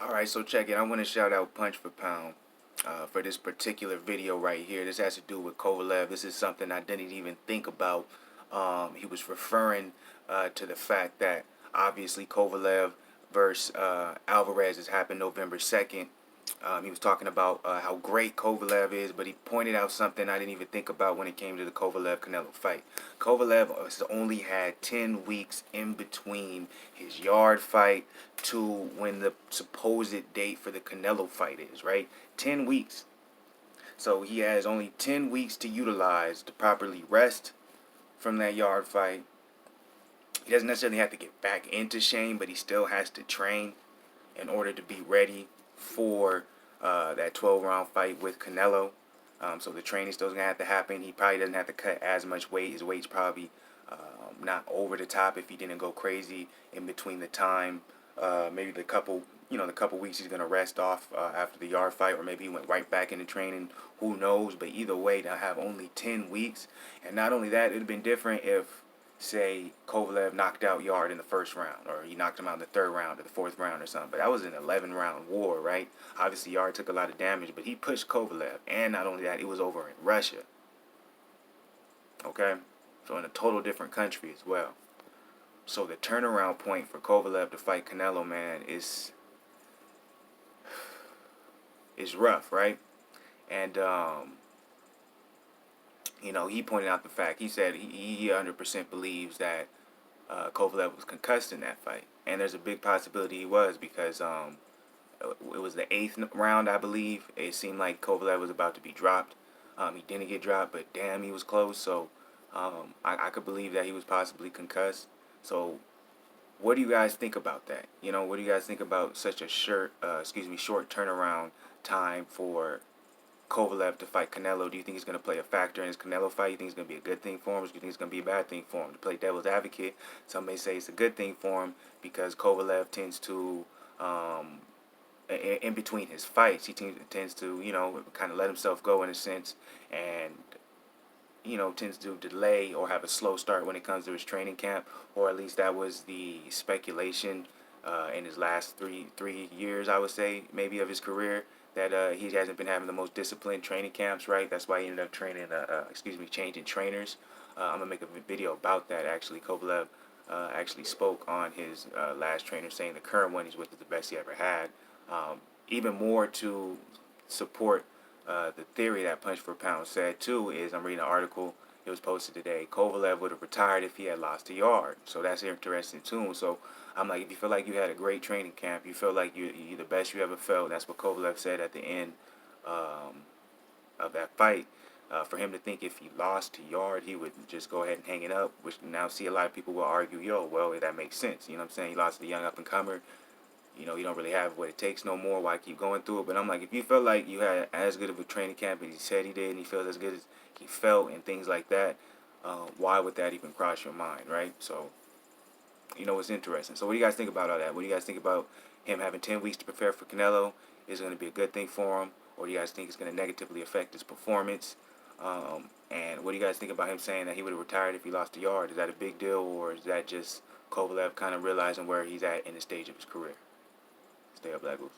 Alright, so check it. I want to shout out Punch for Pound for this particular video right here. This has to do with Kovalev. This is something I didn't even think about. He was referring to the fact that obviously Kovalev versus Alvarez has happened November 2nd. He was talking about how great Kovalev is, but he pointed out something I didn't even think about when it came to the Kovalev-Canelo fight. Kovalev has only had 10 weeks in between his Yarde fight to when the supposed date for the Canelo fight is, right? 10 weeks. So he has only 10 weeks to utilize to properly rest from that Yarde fight. He doesn't necessarily have to get back into shape, but he still has to train in order to be ready for that 12-round fight with Canelo. So the training still going to have to happen. He probably doesn't have to cut as much weight. His weight's probably not over the top if he didn't go crazy in between the time. Maybe the couple weeks he's going to rest off after the Yarde fight, or maybe he went right back into training. Who knows? But either way, to have only 10 weeks. And not only that, it would have been different if, say, Kovalev knocked out Yarde in the first round, or he knocked him out in the third round or the fourth round or something. But that was an 11-round war, right? Obviously, Yarde took a lot of damage, but he pushed Kovalev. And not only that, it was over in Russia. Okay? So in a total different country as well. So the turnaround point for Kovalev to fight Canelo, man, is rough, right? And, you know, he pointed out the fact. He said he 100% believes that Kovalev was concussed in that fight. And there's a big possibility he was, because it was the 8th round, I believe. It seemed like Kovalev was about to be dropped. He didn't get dropped, but damn, he was close. So I could believe that he was possibly concussed. So what do you guys think about that? You know, what do you guys think about such a short turnaround time for Kovalev to fight Canelo? Do you think he's going to play a factor in his Canelo fight? You think it's going to be a good thing for him, or do you think it's going to be a bad thing for him? To play devil's advocate, some may say it's a good thing for him because Kovalev tends to, in between his fights, he tends to, you know, kind of let himself go in a sense, and, you know, tends to delay or have a slow start when it comes to his training camp, or at least that was the speculation in his last three years, I would say, maybe, of his career, that he hasn't been having the most disciplined training camps, right? That's why he ended up changing trainers. I'm going to make a video about that, actually. Kovalev actually spoke on his last trainer, saying the current one he's with is the best he ever had. Even more to support the theory that Punch for Pound said, too, is I'm reading an article. It was posted today. Kovalev would have retired if he had lost to Yarde. So that's interesting, too. So I'm like, if you feel like you had a great training camp, you feel like you're the best you ever felt, that's what Kovalev said at the end of that fight. For him to think if he lost to Yarde, he would just go ahead and hang it up, which now see a lot of people will argue, yo, well, that makes sense. You know what I'm saying? He lost to the young up-and-comer. You know, you don't really have what it takes no more. Why keep going through it? But I'm like, if you felt like you had as good of a training camp as he said he did, and he felt as good as he felt and things like that, why would that even cross your mind, right? So, you know, it's interesting. So what do you guys think about all that? What do you guys think about him having 10 weeks to prepare for Canelo? Is it going to be a good thing for him? Or do you guys think it's going to negatively affect his performance? And what do you guys think about him saying that he would have retired if he lost to Yarde? Is that a big deal, or is that just Kovalev kind of realizing where he's at in the stage of his career? Stay up, Black Goose.